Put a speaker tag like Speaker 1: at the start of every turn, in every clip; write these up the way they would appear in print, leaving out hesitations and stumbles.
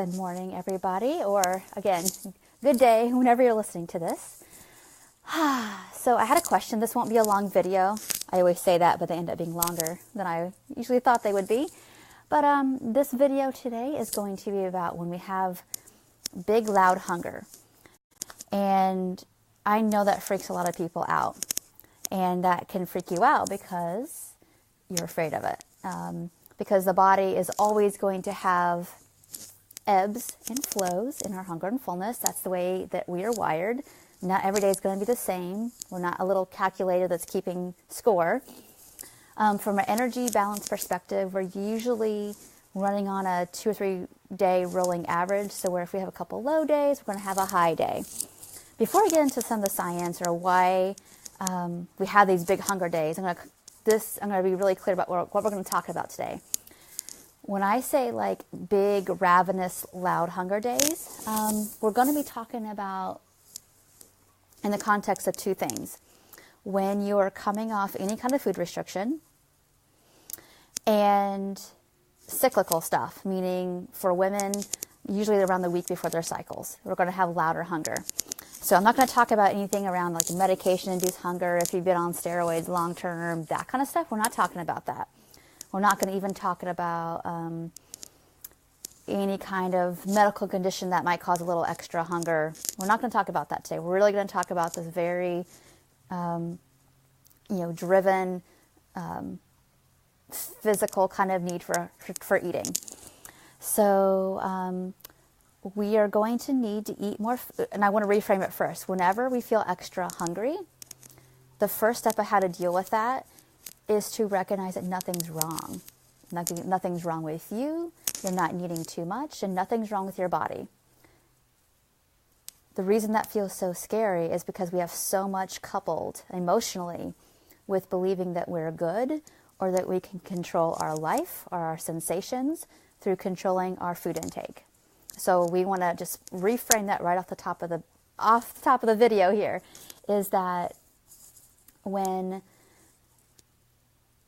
Speaker 1: Good morning, everybody, or again, good day whenever you're listening to this. So I had a question. This won't be a long video. I always say that, but they end up being longer than I usually thought they would be. But this video today is going to be about when we have big, loud hunger. And I know that freaks a lot of people out. And that can freak you out because you're afraid of it. Because the body is always going to have ebbs and flows in our hunger and fullness. That's the way that we are wired. Not every day is going to be the same. We're not a little calculator that's keeping score. From an energy balance perspective, we're usually running on a 2 or 3 day rolling average. So where if we have a couple low days, we're going to have a high day. Before I get into some of the science or why we have these big hunger days, I'm going to be really clear about what we're going to talk about today. When I say like big, ravenous, loud hunger days, we're going to be talking about in the context of two things. When you're coming off any kind of food restriction and cyclical stuff, meaning for women, usually around the week before their cycles, we're going to have louder hunger. So I'm not going to talk about anything around like medication-induced hunger, if you've been on steroids long-term, that kind of stuff. We're not talking about that. We're not going to even talk about any kind of medical condition that might cause a little extra hunger. We're not going to talk about that today. We're really going to talk about this very, driven, physical kind of need for eating. So we are going to need to eat more food. And I want to reframe it first. Whenever we feel extra hungry, the first step of how to deal with that is to recognize that nothing's wrong. Nothing's wrong with you. You're not needing too much, and nothing's wrong with your body. The reason that feels so scary is because we have so much coupled emotionally with believing that we're good or that we can control our life or our sensations through controlling our food intake. So we want to just reframe that right off the top of the video here, is that when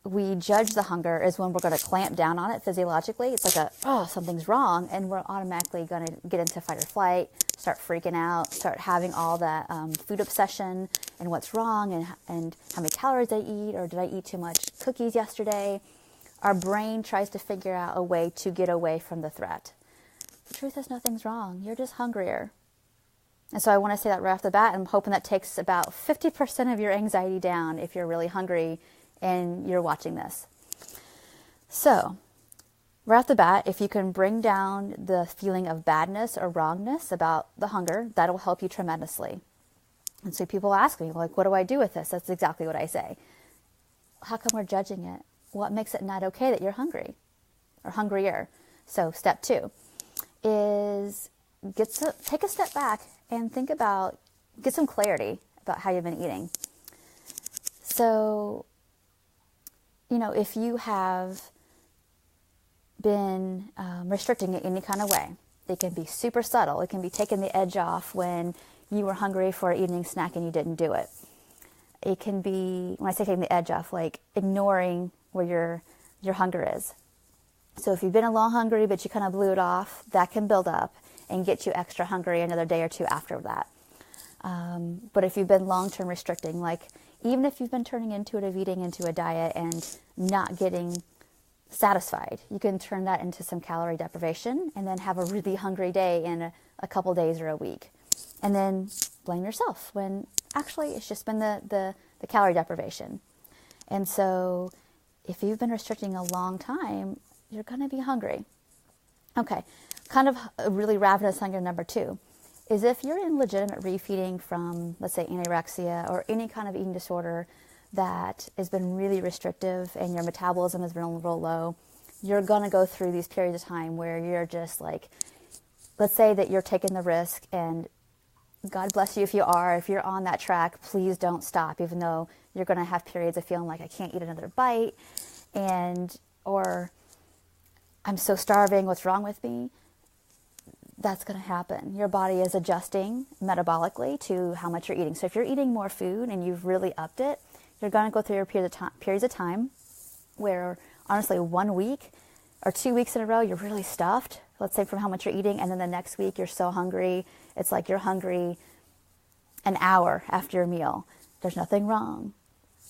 Speaker 1: we judge the hunger is when we're going to clamp down on it physiologically. It's like something's wrong, and we're automatically going to get into fight or flight, start freaking out, start having all that food obsession and what's wrong and how many calories I eat, or did I eat too much cookies yesterday? Our brain tries to figure out a way to get away from the threat. The truth is nothing's wrong. You're just hungrier. And so I want to say that right off the bat. I'm hoping that takes about 50% of your anxiety down if you're really hungry and you're watching this. So, right off the bat, if you can bring down the feeling of badness or wrongness about the hunger, that'll help you tremendously. And so people ask me, like, what do I do with this? That's exactly what I say. How come we're judging it? What makes it not okay that you're hungry or hungrier? So step 2 is take a step back and get some clarity about how you've been eating. So, if you have been restricting it any kind of way, it can be super subtle. It can be taking the edge off when you were hungry for an evening snack and you didn't do it. It can be, when I say taking the edge off, like ignoring where your hunger is. So if you've been a long hungry, but you kind of blew it off, that can build up and get you extra hungry another day or two after that. But if you've been long-term restricting, like even if you've been turning intuitive eating into a diet and not getting satisfied, you can turn that into some calorie deprivation and then have a really hungry day in a couple days or a week. And then blame yourself when actually it's just been the calorie deprivation. And so if you've been restricting a long time, you're going to be hungry. Okay, kind of a really ravenous hunger number 2. Is if you're in legitimate refeeding from, let's say, anorexia or any kind of eating disorder that has been really restrictive and your metabolism has been real low, you're going to go through these periods of time where you're just like, let's say that you're taking the risk, and God bless you if you're on that track, please don't stop, even though you're going to have periods of feeling like I can't eat another bite or I'm so starving, what's wrong with me? That's going to happen. Your body is adjusting metabolically to how much you're eating. So if you're eating more food and you've really upped it, you're going to go through periods of time where, honestly, 1 week, or 2 weeks in a row, you're really stuffed, let's say from how much you're eating, and then the next week you're so hungry, it's like you're hungry an hour after your meal. There's nothing wrong.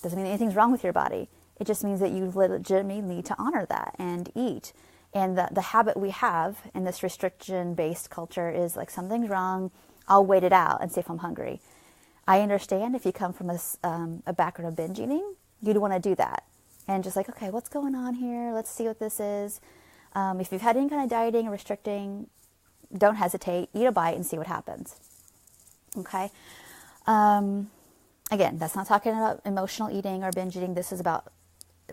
Speaker 1: Doesn't mean anything's wrong with your body. It just means that you legitimately need to honor that and eat. And the habit we have in this restriction-based culture is like, something's wrong, I'll wait it out and see if I'm hungry. I understand if you come from a background of binge eating, you'd want to do that. And just like, okay, what's going on here? Let's see what this is. If you've had any kind of dieting or restricting, don't hesitate. Eat a bite and see what happens. Okay? Again, that's not talking about emotional eating or binge eating. This is about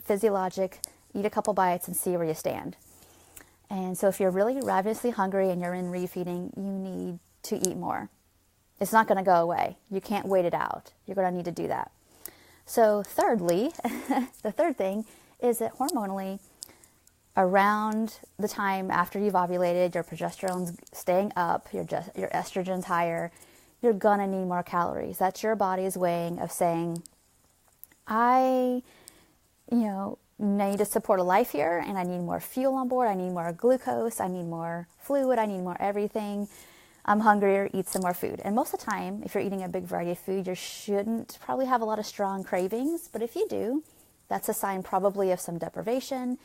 Speaker 1: physiologic. Eat a couple bites and see where you stand. And so if you're really ravenously hungry and you're in refeeding, you need to eat more. It's not going to go away. You can't wait it out. You're going to need to do that. So thirdly, the third thing is that hormonally, around the time after you've ovulated, your progesterone's staying up, your estrogen's higher, you're going to need more calories. That's your body's way of saying, I need to support a life here, and I need more fuel on board. I need more glucose. I need more fluid. I need more everything. I'm hungrier, eat some more food. And most of the time, if you're eating a big variety of food, you shouldn't probably have a lot of strong cravings. But if you do, that's a sign probably of some deprivation.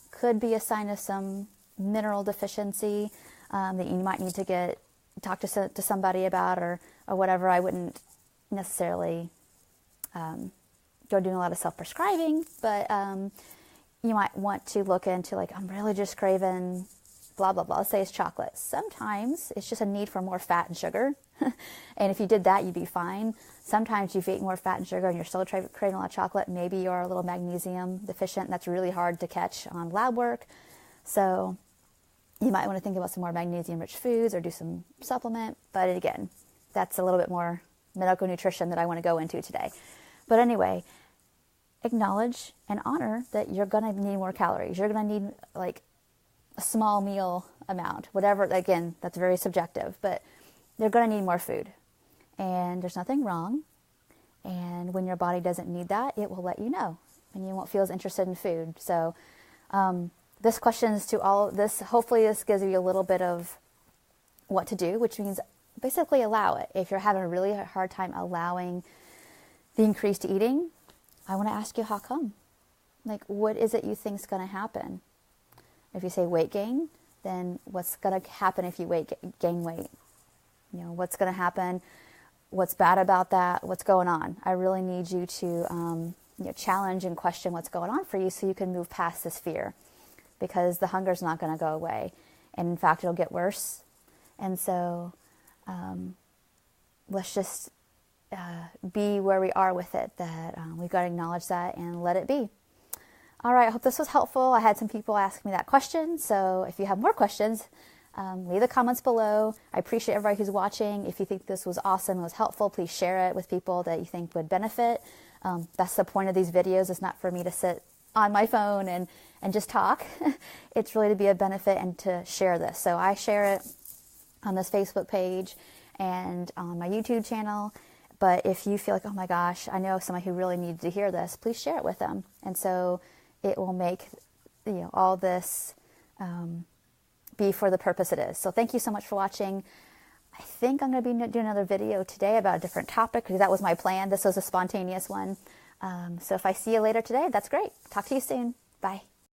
Speaker 1: Could be a sign of some mineral deficiency that you might need to talk to somebody about or whatever. I wouldn't necessarily go doing a lot of self-prescribing, but you might want to look into, like, I'm really just craving blah, blah, blah. Let's say it's chocolate. Sometimes it's just a need for more fat and sugar. And if you did that, you'd be fine. Sometimes you've eaten more fat and sugar and you're still craving a lot of chocolate. Maybe you're a little magnesium deficient. And that's really hard to catch on lab work. So you might want to think about some more magnesium-rich foods or do some supplement. But again, that's a little bit more medical nutrition that I want to go into today. But anyway, acknowledge and honor that you're going to need more calories. You're going to need like a small meal amount, whatever. Again, that's very subjective, but you're going to need more food. And there's nothing wrong. And when your body doesn't need that, it will let you know. And you won't feel as interested in food. So this question is to all this. Hopefully this gives you a little bit of what to do, which means basically allow it. If you're having a really hard time allowing the increased eating, I want to ask you, how come? Like, what is it you think is going to happen? If you say weight gain, then what's going to happen if you gain weight? What's going to happen? What's bad about that? What's going on? I really need you to challenge and question what's going on for you so you can move past this fear, because the hunger's not going to go away. And in fact, it'll get worse. And so let's just be where we are with it, that we've got to acknowledge that and let it be. All right, I hope this was helpful. I had some people ask me that question, so if you have more questions, leave the comments below. I appreciate everybody who's watching. If you think this was awesome, it was helpful, please share it with people that you think would benefit. That's the point of these videos. It's not for me to sit on my phone and just talk. It's really to be a benefit and to share this. So I share it on this Facebook page and on my YouTube channel. But if you feel like, oh my gosh, I know somebody who really needs to hear this, please share it with them. And so it will make all this be for the purpose it is. So thank you so much for watching. I think I'm going to be doing another video today about a different topic, because that was my plan. This was a spontaneous one. So if I see you later today, that's great. Talk to you soon. Bye.